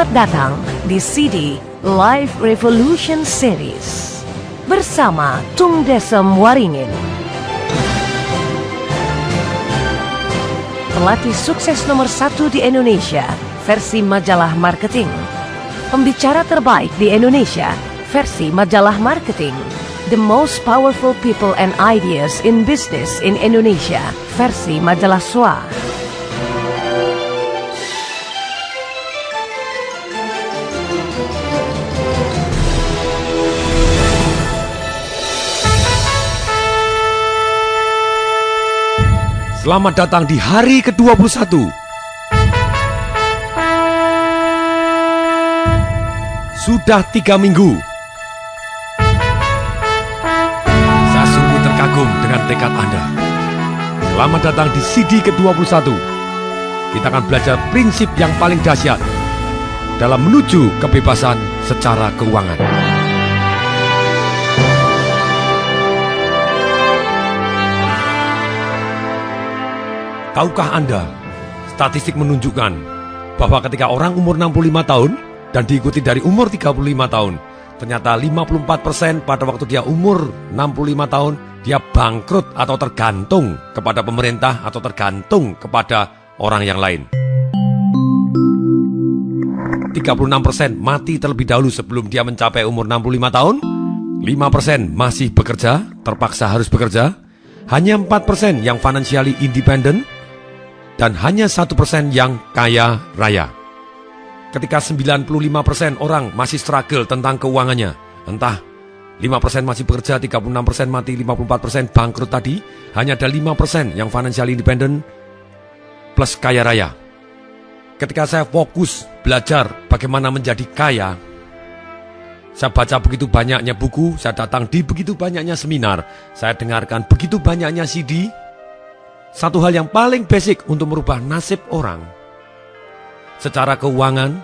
Selamat datang di CD Life Revolution Series bersama Tung Desem Waringin. Pelatih sukses nomor 1 di Indonesia versi majalah marketing. Pembicara terbaik di Indonesia versi majalah marketing. The most powerful people and ideas in business in Indonesia versi majalah SWA. Selamat datang di hari ke-21. Sudah 3 minggu. Saya sungguh terkagum dengan tekad Anda. Selamat datang di CD ke-21. Kita akan belajar prinsip yang paling dahsyat dalam menuju kebebasan secara keuangan. Tahukah Anda, statistik menunjukkan bahwa ketika orang umur 65 tahun dan diikuti dari umur 35 tahun, ternyata 54% pada waktu dia umur 65 tahun, dia bangkrut atau tergantung kepada pemerintah atau tergantung kepada orang yang lain. 36% mati terlebih dahulu sebelum dia mencapai umur 65 tahun, 5% masih bekerja, terpaksa harus bekerja, hanya 4% yang financially independent, dan hanya 1% yang kaya raya. Ketika 95% orang masih struggle tentang keuangannya, entah 5% masih bekerja, 36% mati, 54% bangkrut tadi, hanya ada 5% yang financial independent plus kaya raya. Ketika saya fokus belajar bagaimana menjadi kaya, saya baca begitu banyaknya buku, saya datang di begitu banyaknya seminar, saya dengarkan begitu banyaknya CD. Satu hal yang paling basic untuk merubah nasib orang secara keuangan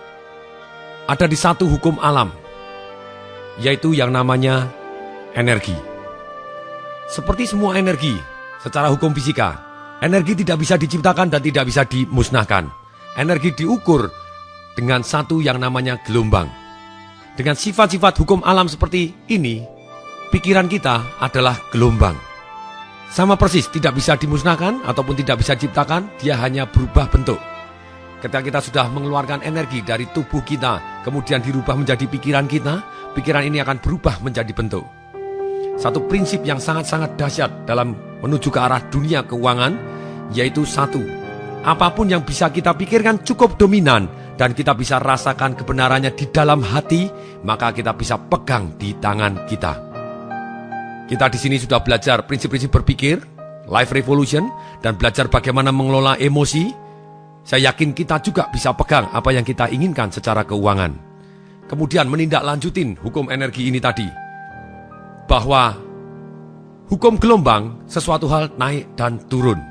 ada di satu hukum alam, yaitu yang namanya energi. Seperti semua energi, secara hukum fisika, energi tidak bisa diciptakan dan tidak bisa dimusnahkan. Energi diukur dengan satu yang namanya gelombang. Dengan sifat-sifat hukum alam seperti ini, pikiran kita adalah gelombang. Sama persis, tidak bisa dimusnahkan ataupun tidak bisa diciptakan, dia hanya berubah bentuk. Ketika kita sudah mengeluarkan energi dari tubuh kita, kemudian dirubah menjadi pikiran kita, pikiran ini akan berubah menjadi bentuk. Satu prinsip yang sangat-sangat dahsyat dalam menuju ke arah dunia keuangan, yaitu satu, apapun yang bisa kita pikirkan cukup dominan dan kita bisa rasakan kebenarannya di dalam hati, maka kita bisa pegang di tangan kita. Kita di sini sudah belajar prinsip-prinsip berpikir, life revolution, dan belajar bagaimana mengelola emosi. Saya yakin kita juga bisa pegang apa yang kita inginkan secara keuangan. Kemudian menindaklanjutin hukum energi ini tadi, bahwa hukum gelombang sesuatu hal naik dan turun.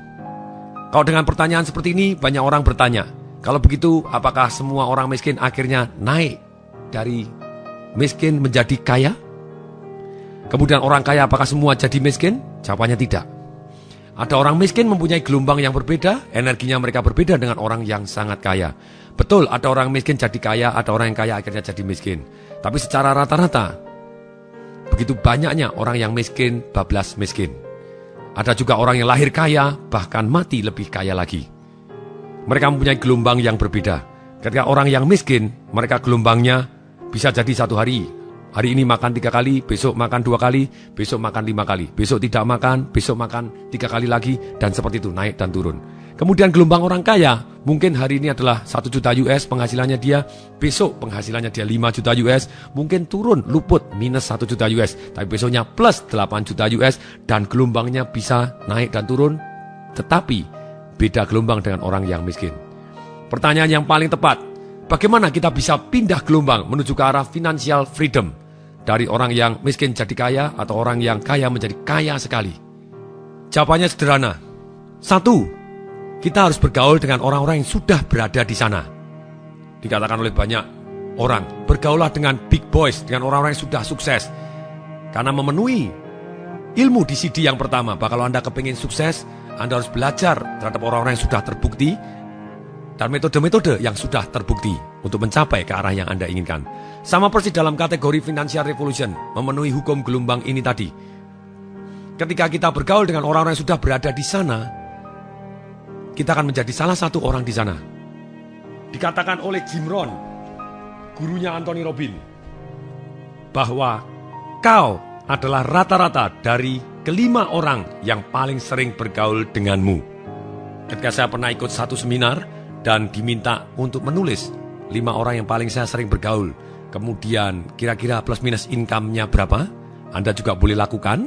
Kalau dengan pertanyaan seperti ini, banyak orang bertanya, kalau begitu apakah semua orang miskin akhirnya naik dari miskin menjadi kaya? Kemudian orang kaya apakah semua jadi miskin? Jawabannya tidak. Ada orang miskin mempunyai gelombang yang berbeda, energinya mereka berbeda dengan orang yang sangat kaya. Betul, ada orang miskin jadi kaya, ada orang yang kaya akhirnya jadi miskin. Tapi secara rata-rata, begitu banyaknya orang yang miskin, bablas miskin. Ada juga orang yang lahir kaya, bahkan mati lebih kaya lagi. Mereka mempunyai gelombang yang berbeda. Ketika orang yang miskin, mereka gelombangnya bisa jadi satu hari. Hari ini makan 3 kali, besok makan 2 kali, besok makan 5 kali. Besok tidak makan, besok makan 3 kali lagi, dan seperti itu naik dan turun. Kemudian gelombang orang kaya, mungkin hari ini adalah 1 juta US penghasilannya dia, besok penghasilannya dia 5 juta US, mungkin turun, luput, minus 1 juta US, tapi besoknya plus 8 juta US, dan gelombangnya bisa naik dan turun, tetapi beda gelombang dengan orang yang miskin. Pertanyaan yang paling tepat, bagaimana kita bisa pindah gelombang menuju ke arah financial freedom? Dari orang yang miskin jadi kaya atau orang yang kaya menjadi kaya sekali? Jawabannya sederhana. 1, kita harus bergaul dengan orang-orang yang sudah berada di sana. Dikatakan oleh banyak orang, bergaulah dengan big boys, dengan orang-orang yang sudah sukses. Karena memenuhi ilmu di CD yang pertama, bahwa kalau Anda kepingin sukses, Anda harus belajar terhadap orang-orang yang sudah terbukti. dan metode-metode yang sudah terbukti untuk mencapai ke arah yang Anda inginkan. Sama persis dalam kategori financial revolution, memenuhi hukum gelombang ini tadi. Ketika kita bergaul dengan orang-orang yang sudah berada di sana, kita akan menjadi salah satu orang di sana. Dikatakan oleh Jim Rohn, gurunya Anthony Robbins, bahwa kau adalah rata-rata dari kelima orang yang paling sering bergaul denganmu. Ketika saya pernah ikut satu seminar dan diminta untuk menulis 5 orang yang paling saya sering bergaul, kemudian kira-kira plus minus income-nya berapa, Anda juga boleh lakukan.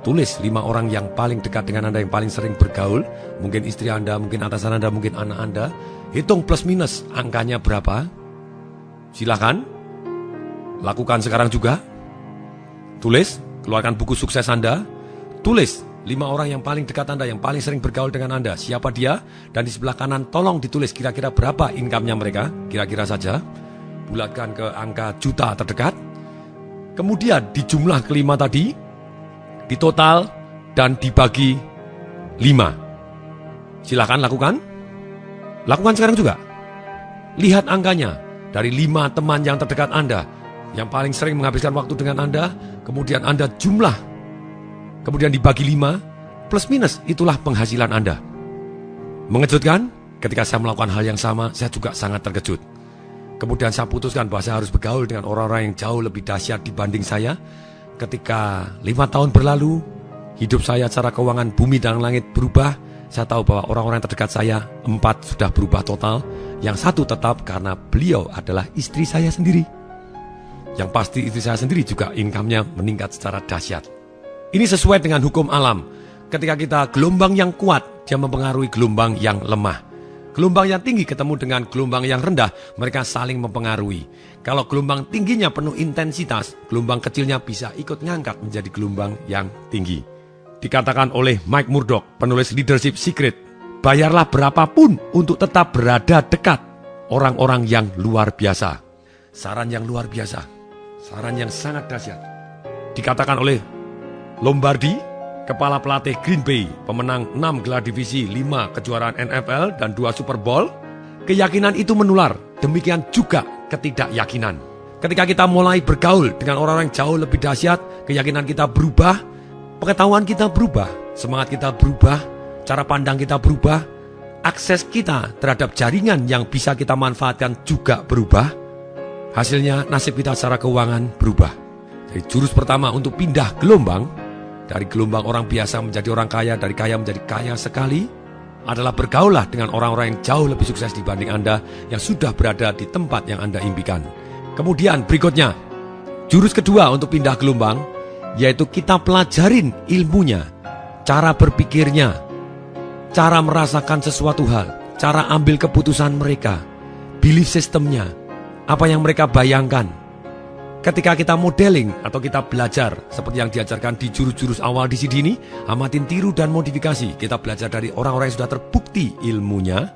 Tulis 5 orang yang paling dekat dengan Anda, yang paling sering bergaul. Mungkin istri Anda, mungkin atasan Anda, mungkin anak Anda. Hitung plus minus angkanya berapa. Silakan lakukan sekarang juga. Tulis, keluarkan buku sukses Anda. Tulis 5 orang yang paling dekat Anda, yang paling sering bergaul dengan Anda. Siapa dia? Dan di sebelah kanan tolong ditulis kira-kira berapa income-nya mereka. Kira-kira saja. Bulatkan ke angka juta terdekat. Kemudian di jumlah kelima tadi, di total dan dibagi 5. Silakan lakukan. Lakukan sekarang juga. Lihat angkanya dari 5 teman yang terdekat Anda, yang paling sering menghabiskan waktu dengan Anda, kemudian Anda jumlah, kemudian dibagi 5, plus minus itulah penghasilan Anda. Mengejutkan? Ketika saya melakukan hal yang sama, saya juga sangat terkejut. Kemudian saya putuskan bahwa saya harus bergaul dengan orang-orang yang jauh lebih dahsyat dibanding saya. Ketika 5 tahun berlalu, hidup saya secara keuangan bumi dan langit berubah. Saya tahu bahwa orang-orang terdekat saya 4 sudah berubah total. Yang 1 tetap karena beliau adalah istri saya sendiri. Yang pasti istri saya sendiri juga income-nya meningkat secara dahsyat. Ini sesuai dengan hukum alam. Ketika kita gelombang yang kuat, dia mempengaruhi gelombang yang lemah. Gelombang yang tinggi ketemu dengan gelombang yang rendah, mereka saling mempengaruhi. Kalau gelombang tingginya penuh intensitas, gelombang kecilnya bisa ikut ngangkat menjadi gelombang yang tinggi. Dikatakan oleh Mike Murdock, penulis Leadership Secret, bayarlah berapapun untuk tetap berada dekat orang-orang yang luar biasa. Saran yang luar biasa, saran yang sangat dahsyat. Dikatakan oleh Lombardi, kepala pelatih Green Bay, pemenang 6 gelar divisi, 5 kejuaraan NFL, dan 2 Super Bowl. Keyakinan itu menular, demikian juga ketidakyakinan. Ketika kita mulai bergaul dengan orang-orang yang jauh lebih dahsyat, keyakinan kita berubah, pengetahuan kita berubah, semangat kita berubah, cara pandang kita berubah, akses kita terhadap jaringan yang bisa kita manfaatkan juga berubah. Hasilnya nasib kita secara keuangan berubah. Jadi jurus pertama untuk pindah gelombang, dari gelombang orang biasa menjadi orang kaya, dari kaya menjadi kaya sekali, adalah bergaulah dengan orang-orang yang jauh lebih sukses dibanding Anda, yang sudah berada di tempat yang Anda impikan. Kemudian berikutnya, jurus kedua untuk pindah gelombang, yaitu kita pelajarin ilmunya, cara berpikirnya, cara merasakan sesuatu hal, cara ambil keputusan mereka, belief systemnya, apa yang mereka bayangkan. Ketika kita modeling atau kita belajar seperti yang diajarkan di jurus-jurus awal di CD ini, amatin, tiru, dan modifikasi. Kita belajar dari orang-orang yang sudah terbukti ilmunya.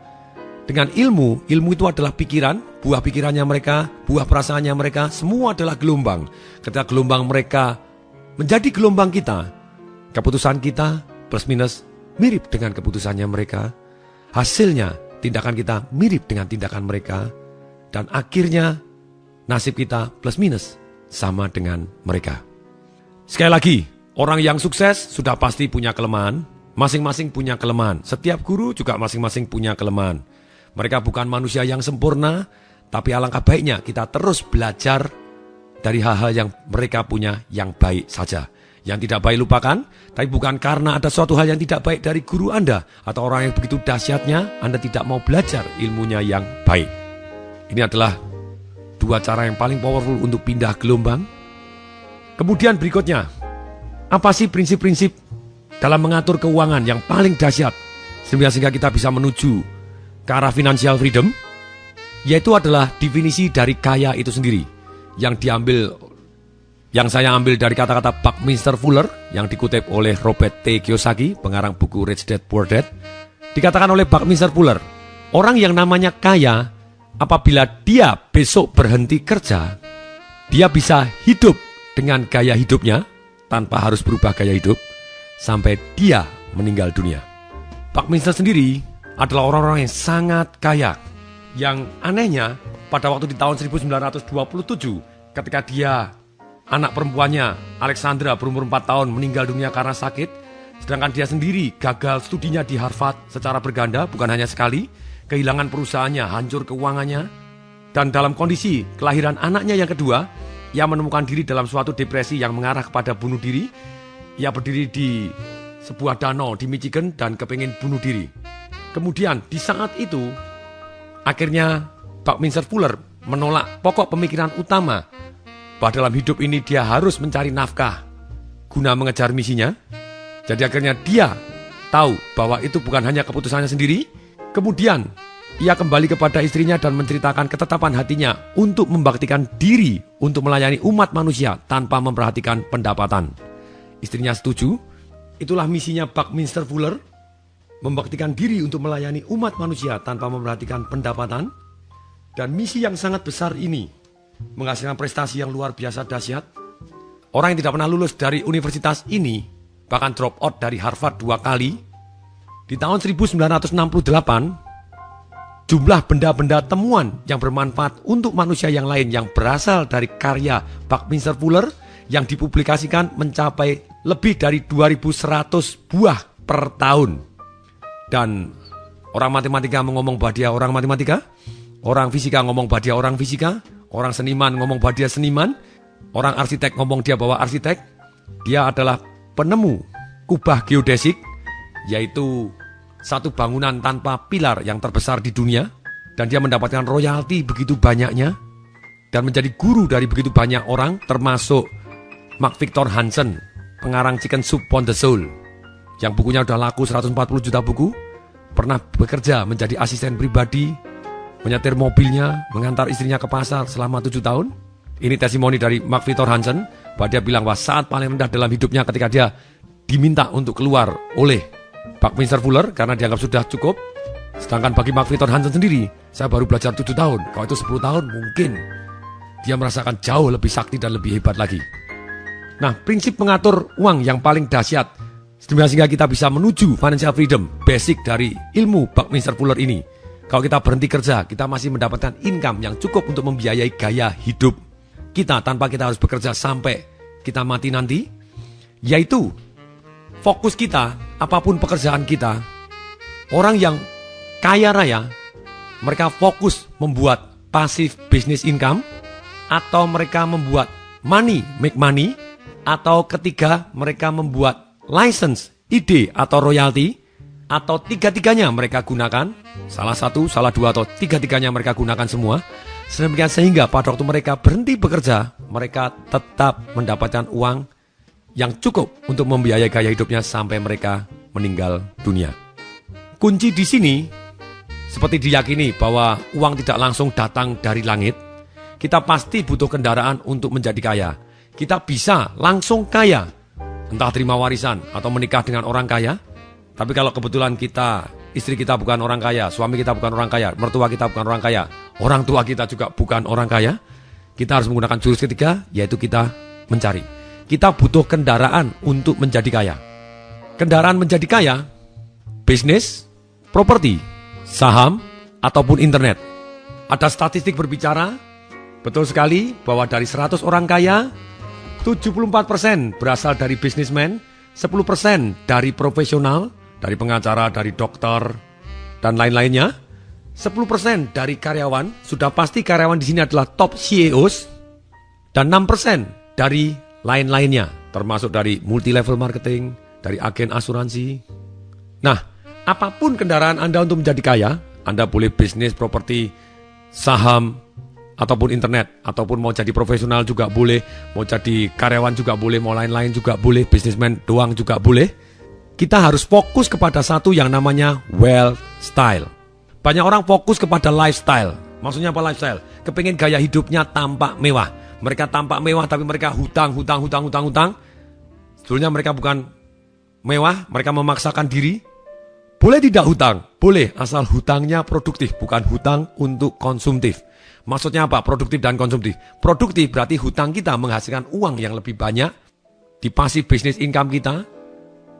Dengan ilmu itu adalah pikiran, buah pikirannya mereka, buah perasaannya mereka, semua adalah gelombang. Ketika gelombang mereka menjadi gelombang kita, keputusan kita plus minus mirip dengan keputusannya mereka. Hasilnya tindakan kita mirip dengan tindakan mereka. Dan akhirnya nasib kita plus minus sama dengan mereka. Sekali lagi, orang yang sukses sudah pasti punya kelemahan. Masing-masing punya kelemahan. Setiap guru juga masing-masing punya kelemahan. Mereka bukan manusia yang sempurna, tapi alangkah baiknya kita terus belajar dari hal-hal yang mereka punya yang baik saja. Yang tidak baik lupakan, tapi bukan karena ada suatu hal yang tidak baik dari guru Anda atau orang yang begitu dahsyatnya, Anda tidak mau belajar ilmunya yang baik. Ini adalah 2 cara yang paling powerful untuk pindah gelombang. Kemudian berikutnya, apa sih prinsip-prinsip dalam mengatur keuangan yang paling dahsyat sehingga kita bisa menuju ke arah financial freedom? Yaitu adalah definisi dari kaya itu sendiri, yang saya ambil dari kata-kata Buckminster Fuller yang dikutip oleh Robert T. Kiyosaki, pengarang buku Rich Dad Poor Dad. Dikatakan oleh Buckminster Fuller, orang yang namanya kaya, apabila dia besok berhenti kerja, dia bisa hidup dengan gaya hidupnya tanpa harus berubah gaya hidup sampai dia meninggal dunia. Buckminster sendiri adalah orang-orang yang sangat kaya. Yang anehnya, pada waktu di tahun 1927, ketika dia, anak perempuannya, Alexandra berumur 4 tahun meninggal dunia karena sakit, sedangkan dia sendiri gagal studinya di Harvard secara berganda, bukan hanya sekali, kehilangan perusahaannya, hancur keuangannya, dan dalam kondisi kelahiran anaknya yang kedua, ia menemukan diri dalam suatu depresi yang mengarah kepada bunuh diri. Ia berdiri di sebuah danau di Michigan dan kepingin bunuh diri. Kemudian di saat itu, akhirnya Buckminster Fuller menolak pokok pemikiran utama bahwa dalam hidup ini dia harus mencari nafkah guna mengejar misinya. Jadi akhirnya dia tahu bahwa itu bukan hanya keputusannya sendiri. Kemudian ia kembali kepada istrinya dan menceritakan ketetapan hatinya untuk membaktikan diri untuk melayani umat manusia tanpa memperhatikan pendapatan. Istrinya setuju. Itulah misinya Buckminster Fuller, membaktikan diri untuk melayani umat manusia tanpa memperhatikan pendapatan. Dan misi yang sangat besar ini menghasilkan prestasi yang luar biasa dahsyat. Orang yang tidak pernah lulus dari universitas ini, bahkan drop out dari Harvard 2 kali. Di tahun 1968, jumlah benda-benda temuan yang bermanfaat untuk manusia yang lain yang berasal dari karya Buckminster Fuller yang dipublikasikan mencapai lebih dari 2.100 buah per tahun. Dan orang matematika ngomong bahwa dia orang matematika, orang fisika ngomong bahwa dia orang fisika, orang seniman ngomong bahwa dia seniman, orang arsitek ngomong dia bahwa arsitek. Dia adalah penemu kubah geodesik, yaitu satu bangunan tanpa pilar yang terbesar di dunia. Dan dia mendapatkan royalti begitu banyaknya dan menjadi guru dari begitu banyak orang, termasuk Mark Victor Hansen, pengarang Chicken Soup for the Soul, yang bukunya udah laku 140 juta buku, pernah bekerja menjadi asisten pribadi, menyetir mobilnya, mengantar istrinya ke pasar selama 7 tahun. Ini testimoni dari Mark Victor Hansen, bahwa dia bilang bahwa saat paling rendah dalam hidupnya ketika dia diminta untuk keluar oleh Buckminster Fuller karena dianggap sudah cukup. Sedangkan bagi Mark Victor Hansen sendiri, saya baru belajar 7 tahun, kalau itu 10 tahun mungkin dia merasakan jauh lebih sakti dan lebih hebat lagi. Nah, prinsip mengatur uang yang paling dahsyat sehingga kita bisa menuju financial freedom, basic dari ilmu Buckminster Fuller ini. Kalau kita berhenti kerja, kita masih mendapatkan income yang cukup untuk membiayai gaya hidup kita tanpa kita harus bekerja sampai kita mati nanti. Yaitu fokus kita, apapun pekerjaan kita. Orang yang kaya raya, mereka fokus membuat passive business income, atau mereka membuat money, make money, atau ketiga mereka membuat license, ide atau royalty, atau tiga-tiganya mereka gunakan, salah satu, salah dua, atau tiga-tiganya mereka gunakan semua. Sehingga pada waktu mereka berhenti bekerja, mereka tetap mendapatkan uang yang cukup untuk membiayai gaya hidupnya sampai mereka meninggal dunia. Kunci di sini, seperti diyakini bahwa uang tidak langsung datang dari langit, kita pasti butuh kendaraan untuk menjadi kaya. Kita bisa langsung kaya, entah terima warisan atau menikah dengan orang kaya. Tapi kalau kebetulan istri kita bukan orang kaya, suami kita bukan orang kaya, mertua kita bukan orang kaya, orang tua kita juga bukan orang kaya, kita harus menggunakan jurus ketiga, yaitu kita mencari. Kita butuh kendaraan untuk menjadi kaya. Kendaraan menjadi kaya, bisnis, properti, saham, ataupun internet. Ada statistik berbicara, betul sekali, bahwa dari 100 orang kaya, 74% berasal dari bisnismen, 10% dari profesional, dari pengacara, dari dokter, dan lain-lainnya. 10% dari karyawan, sudah pasti karyawan di sini adalah top CEOs, dan 6% dari lain-lainnya, termasuk dari multi-level marketing, dari agen asuransi. Nah, apapun kendaraan Anda untuk menjadi kaya, Anda boleh bisnis, properti, saham, ataupun internet, ataupun mau jadi profesional juga boleh, mau jadi karyawan juga boleh, mau lain-lain juga boleh, bisnismen doang juga boleh. Kita harus fokus kepada satu yang namanya wealth style. Banyak orang fokus kepada lifestyle. Maksudnya apa lifestyle? Kepingin gaya hidupnya tampak mewah. Mereka tampak mewah tapi mereka hutang. Sebetulnya mereka bukan mewah, mereka memaksakan diri. Boleh tidak hutang? Boleh, asal hutangnya produktif, bukan hutang untuk konsumtif. Maksudnya apa? Produktif dan konsumtif. Produktif berarti hutang kita menghasilkan uang yang lebih banyak di passive business income kita,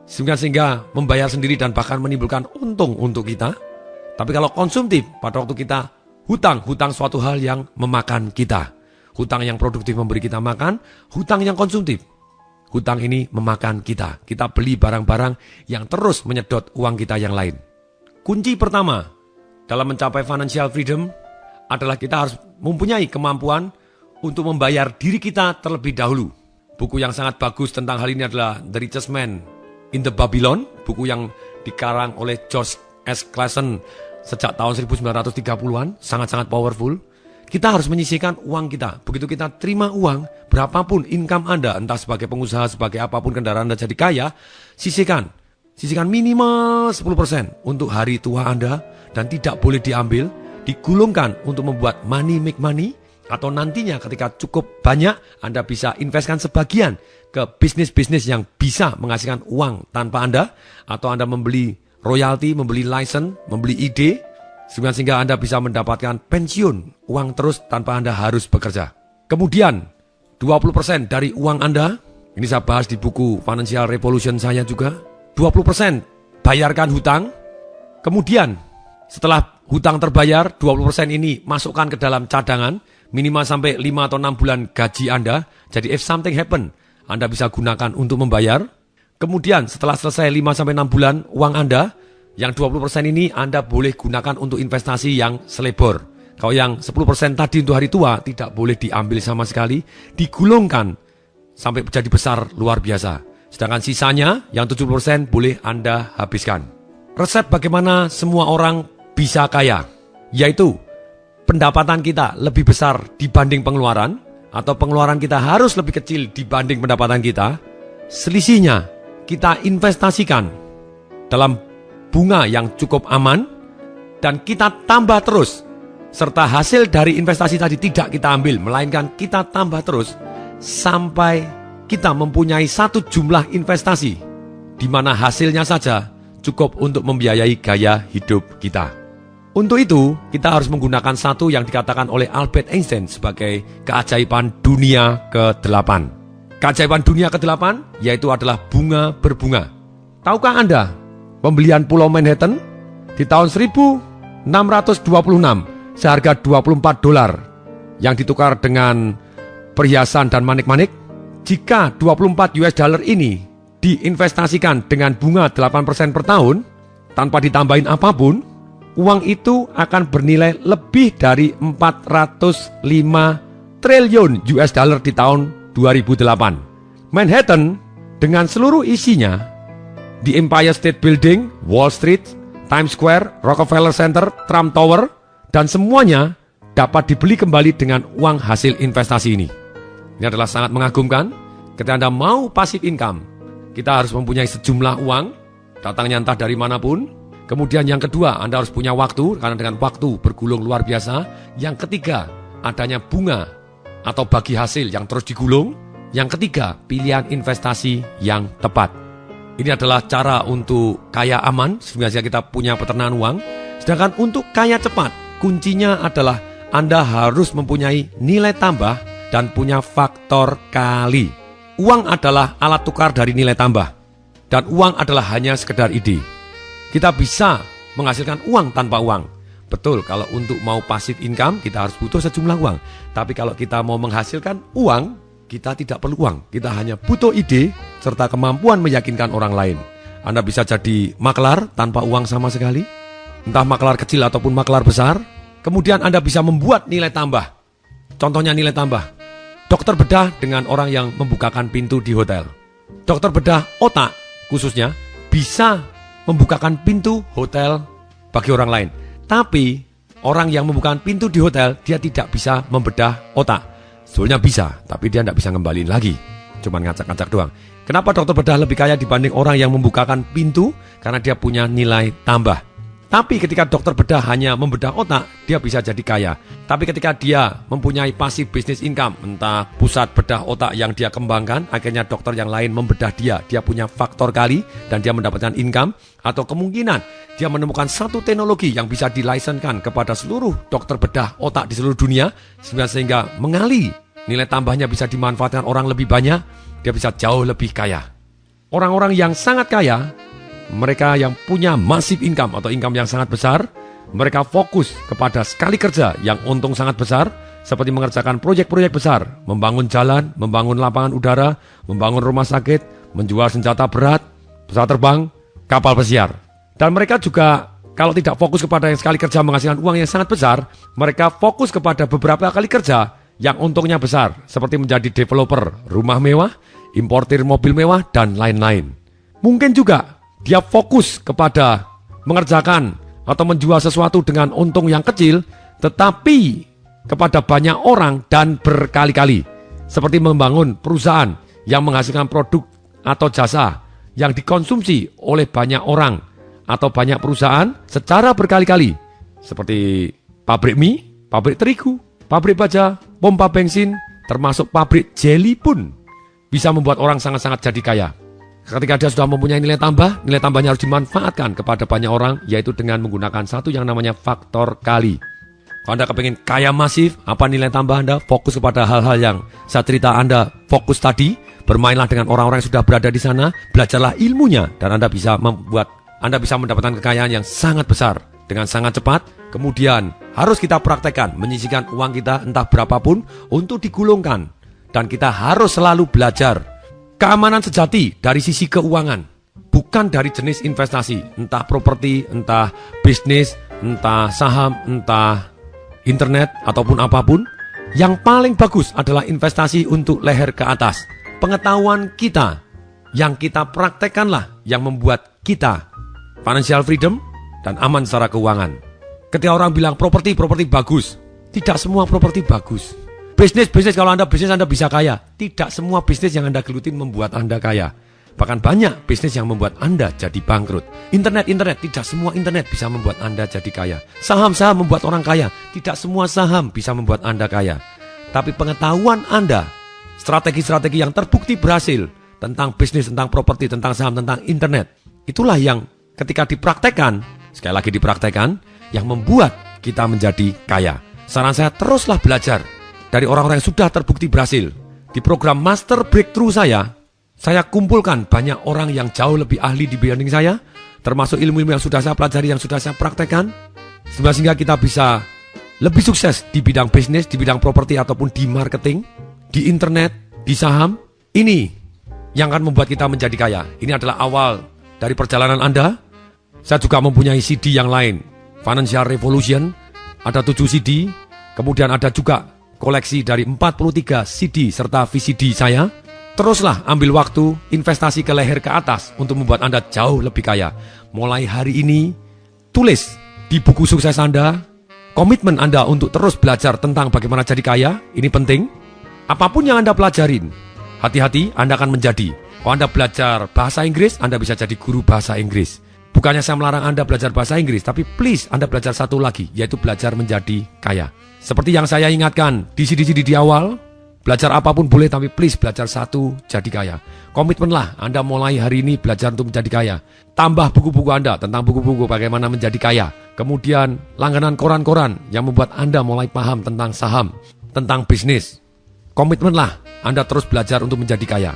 sehingga membayar sendiri dan bahkan menimbulkan untung untuk kita. Tapi kalau konsumtif, pada waktu kita hutang suatu hal yang memakan kita. Hutang yang produktif memberi kita makan, hutang yang konsumtif. Hutang ini memakan kita. Kita beli barang-barang yang terus menyedot uang kita yang lain. Kunci pertama dalam mencapai financial freedom adalah kita harus mempunyai kemampuan untuk membayar diri kita terlebih dahulu. Buku yang sangat bagus tentang hal ini adalah The Richest Man in the Babylon, buku yang dikarang oleh George S. Clason sejak tahun 1930-an, sangat-sangat powerful. Kita harus menyisihkan uang kita. Begitu kita terima uang, berapapun income Anda, entah sebagai pengusaha, sebagai apapun kendaraan Anda jadi kaya, sisihkan. Sisihkan minimal 10% untuk hari tua Anda dan tidak boleh diambil, digulungkan untuk membuat money make money, atau nantinya ketika cukup banyak Anda bisa investkan sebagian ke bisnis-bisnis yang bisa menghasilkan uang tanpa Anda, atau Anda membeli royalti, membeli license, membeli ide, sehingga Anda bisa mendapatkan pensiun, uang terus tanpa Anda harus bekerja. Kemudian 20% dari uang Anda, ini saya bahas di buku Financial Revolution saya juga, 20% bayarkan hutang. Kemudian setelah hutang terbayar, 20% ini masukkan ke dalam cadangan, minimal sampai 5 atau 6 bulan gaji Anda. Jadi if something happen, Anda bisa gunakan untuk membayar. Kemudian setelah selesai 5 sampai 6 bulan uang Anda, yang 20% ini Anda boleh gunakan untuk investasi yang selebor. Kalau yang 10% tadi untuk hari tua tidak boleh diambil sama sekali, digulungkan sampai jadi besar luar biasa. Sedangkan sisanya yang 70% boleh Anda habiskan. Resep bagaimana semua orang bisa kaya, yaitu pendapatan kita lebih besar dibanding pengeluaran, atau pengeluaran kita harus lebih kecil dibanding pendapatan kita. Selisihnya kita investasikan dalam bunga yang cukup aman, dan kita tambah terus, serta hasil dari investasi tadi tidak kita ambil, melainkan kita tambah terus sampai kita mempunyai satu jumlah investasi di mana hasilnya saja cukup untuk membiayai gaya hidup kita. Untuk itu, kita harus menggunakan satu yang dikatakan oleh Albert Einstein sebagai keajaiban dunia ke-8. Keajaiban dunia ke-8 yaitu adalah bunga berbunga. Tahukah Anda, pembelian Pulau Manhattan di tahun 1626 seharga $24 yang ditukar dengan perhiasan dan manik-manik. Jika $24 ini diinvestasikan dengan bunga 8% per tahun tanpa ditambahin apapun, uang itu akan bernilai lebih dari 405 triliun $, di tahun 2008. Manhattan dengan seluruh isinya, di Empire State Building, Wall Street, Times Square, Rockefeller Center, Trump Tower, dan semuanya dapat dibeli kembali dengan uang hasil investasi ini. Ini adalah sangat mengagumkan. Ketika Anda mau passive income, kita harus mempunyai sejumlah uang, datangnya entah dari manapun. Kemudian yang kedua, Anda harus punya waktu, karena dengan waktu bergulung luar biasa. Yang ketiga, adanya bunga atau bagi hasil yang terus digulung. Yang ketiga, pilihan investasi yang tepat. Ini adalah cara untuk kaya aman, sehingga kita punya peternakan uang. Sedangkan untuk kaya cepat, kuncinya adalah Anda harus mempunyai nilai tambah dan punya faktor kali. Uang adalah alat tukar dari nilai tambah. Dan uang adalah hanya sekedar ide. Kita bisa menghasilkan uang tanpa uang. Betul, kalau untuk mau passive income, kita harus butuh sejumlah uang. Tapi kalau kita mau menghasilkan uang, kita tidak perlu uang, kita hanya butuh ide serta kemampuan meyakinkan orang lain. Anda bisa jadi maklar tanpa uang sama sekali, entah maklar kecil ataupun maklar besar. Kemudian Anda bisa membuat nilai tambah. Contohnya nilai tambah, dokter bedah dengan orang yang membukakan pintu di hotel. Dokter bedah otak khususnya bisa membukakan pintu hotel bagi orang lain. Tapi orang yang membukakan pintu di hotel, dia tidak bisa membedah otak. Sebetulnya bisa, tapi dia tidak bisa ngembaliin lagi. Cuman ngacak-ngacak doang. Kenapa dokter bedah lebih kaya dibanding orang yang membukakan pintu? Karena dia punya nilai tambah. Tapi ketika dokter bedah hanya membedah otak, dia bisa jadi kaya. Tapi ketika dia mempunyai passive business income, entah pusat bedah otak yang dia kembangkan, akhirnya dokter yang lain membedah dia punya faktor kali, dan dia mendapatkan income. Atau kemungkinan dia menemukan satu teknologi yang bisa dilaysenkan kepada seluruh dokter bedah otak di seluruh dunia, sehingga mengali nilai tambahnya bisa dimanfaatkan orang lebih banyak, dia bisa jauh lebih kaya. Orang-orang yang sangat kaya, mereka yang punya massive income atau income yang sangat besar, Mereka fokus kepada sekali kerja yang untung sangat besar, seperti mengerjakan proyek-proyek besar, membangun jalan, membangun lapangan udara, membangun rumah sakit, menjual senjata berat, pesawat terbang, kapal pesiar. Dan mereka juga kalau tidak fokus kepada yang sekali kerja menghasilkan uang yang sangat besar, mereka fokus kepada beberapa kali kerja yang untungnya besar, seperti menjadi developer rumah mewah, importir mobil mewah, dan lain-lain. Mungkin juga dia fokus kepada mengerjakan atau menjual sesuatu dengan untung yang kecil, tetapi kepada banyak orang dan berkali-kali. Seperti membangun perusahaan yang menghasilkan produk atau jasa yang dikonsumsi oleh banyak orang atau banyak perusahaan secara berkali-kali. Seperti pabrik mie, pabrik terigu, pabrik baja, pompa bensin, termasuk pabrik jeli pun bisa membuat orang sangat-sangat jadi kaya. Ketika dia sudah mempunyai nilai tambahnya harus dimanfaatkan kepada banyak orang, yaitu dengan menggunakan satu yang namanya faktor kali. Kalau Anda kepingin kaya masif, apa nilai tambah Anda? Fokus kepada hal-hal yang saya cerita Anda fokus tadi. Bermainlah dengan orang-orang yang sudah berada di sana, belajarlah ilmunya, dan Anda bisa mendapatkan kekayaan yang sangat besar dengan sangat cepat. Kemudian harus kita praktekkan, menyisihkan uang kita entah berapapun untuk digulungkan. Dan kita harus selalu belajar keamanan sejati dari sisi keuangan, bukan dari jenis investasi, entah properti, entah bisnis, entah saham, entah internet, ataupun apapun. Yang paling bagus adalah investasi untuk leher ke atas. Pengetahuan kita, yang kita praktekkanlah, yang membuat kita financial freedom dan aman secara keuangan. Ketika orang bilang properti bagus, tidak semua properti bagus. Bisnis, kalau Anda bisnis Anda bisa kaya. Tidak semua bisnis yang Anda gelutin membuat Anda kaya. Bahkan banyak bisnis yang membuat Anda jadi bangkrut. Internet, tidak semua internet bisa membuat Anda jadi kaya. Saham membuat orang kaya. Tidak semua saham bisa membuat Anda kaya. Tapi pengetahuan Anda, strategi-strategi yang terbukti berhasil tentang bisnis, tentang properti, tentang saham, tentang internet, itulah yang ketika dipraktekkan, sekali lagi dipraktekkan, yang membuat kita menjadi kaya. Saran saya, teruslah belajar dari orang-orang yang sudah terbukti berhasil. Di program Master Breakthrough saya kumpulkan banyak orang yang jauh lebih ahli dibanding saya, termasuk ilmu-ilmu yang sudah saya pelajari, yang sudah saya praktekkan, sehingga kita bisa lebih sukses di bidang bisnis, di bidang properti, ataupun di marketing, di internet, di saham. Ini yang akan membuat kita menjadi kaya. Ini adalah awal dari perjalanan Anda. Saya juga mempunyai CD yang lain, Financial Revolution, ada 7 CD, kemudian ada juga koleksi dari 43 CD serta VCD saya. Teruslah ambil waktu, investasi ke leher ke atas untuk membuat Anda jauh lebih kaya. Mulai hari ini, tulis di buku sukses Anda, komitmen Anda untuk terus belajar tentang bagaimana jadi kaya. Ini penting. Apapun yang Anda pelajarin, hati-hati, Anda akan menjadi. Kalau Anda belajar bahasa Inggris, Anda bisa jadi guru bahasa Inggris. Bukannya saya melarang Anda belajar bahasa Inggris, tapi please Anda belajar satu lagi, yaitu belajar menjadi kaya. Seperti yang saya ingatkan di CD-CD di awal, belajar apapun boleh, tapi please belajar satu, jadi kaya. Komitmenlah Anda mulai hari ini belajar untuk menjadi kaya. Tambah buku-buku Anda tentang buku-buku bagaimana menjadi kaya. Kemudian langganan koran-koran yang membuat Anda mulai paham tentang saham, tentang bisnis. Komitmenlah Anda terus belajar untuk menjadi kaya.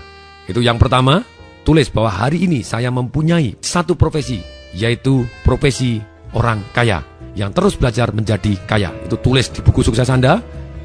Itu yang pertama, tulis bahwa hari ini saya mempunyai satu profesi, yaitu profesi orang kaya, yang terus belajar menjadi kaya. Itu tulis di buku sukses Anda.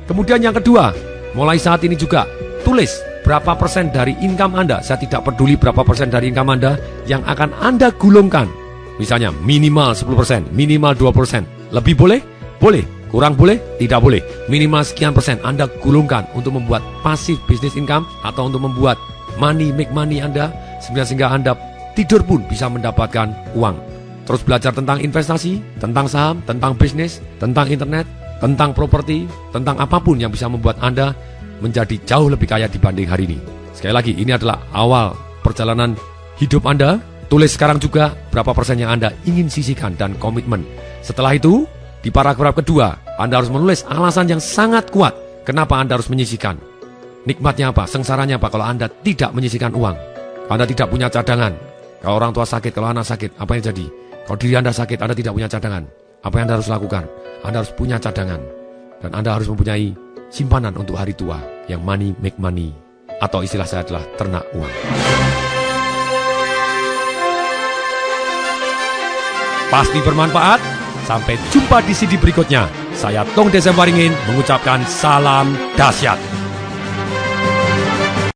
Kemudian yang kedua, mulai saat ini juga tulis berapa persen dari income Anda. Saya tidak peduli berapa persen dari income Anda yang akan Anda gulungkan. Misalnya minimal 10%, minimal 2%. Lebih boleh? Boleh. Kurang boleh? Tidak boleh. Minimal sekian persen Anda gulungkan untuk membuat passive business income atau untuk membuat make money Anda, sehingga Anda tidur pun bisa mendapatkan uang. Terus belajar tentang investasi, tentang saham, tentang bisnis, tentang internet, tentang properti, tentang apapun yang bisa membuat Anda menjadi jauh lebih kaya dibanding hari ini. Sekali lagi, ini adalah awal perjalanan hidup Anda. Tulis sekarang juga berapa persen yang Anda ingin sisihkan dan komitmen. Setelah itu, di paragraf kedua, Anda harus menulis alasan yang sangat kuat kenapa Anda harus menyisihkan. Nikmatnya apa? Sengsaranya apa kalau Anda tidak menyisihkan uang? Kalau Anda tidak punya cadangan, kalau orang tua sakit, kalau anak sakit, apa yang jadi? Kalau diri Anda sakit, Anda tidak punya cadangan. Apa yang Anda harus lakukan? Anda harus punya cadangan. Dan Anda harus mempunyai simpanan untuk hari tua, yang money make money. Atau istilah saya adalah ternak uang. Pasti bermanfaat. Sampai jumpa di CD berikutnya. Saya Tong Desem Waringin mengucapkan salam dahsyat.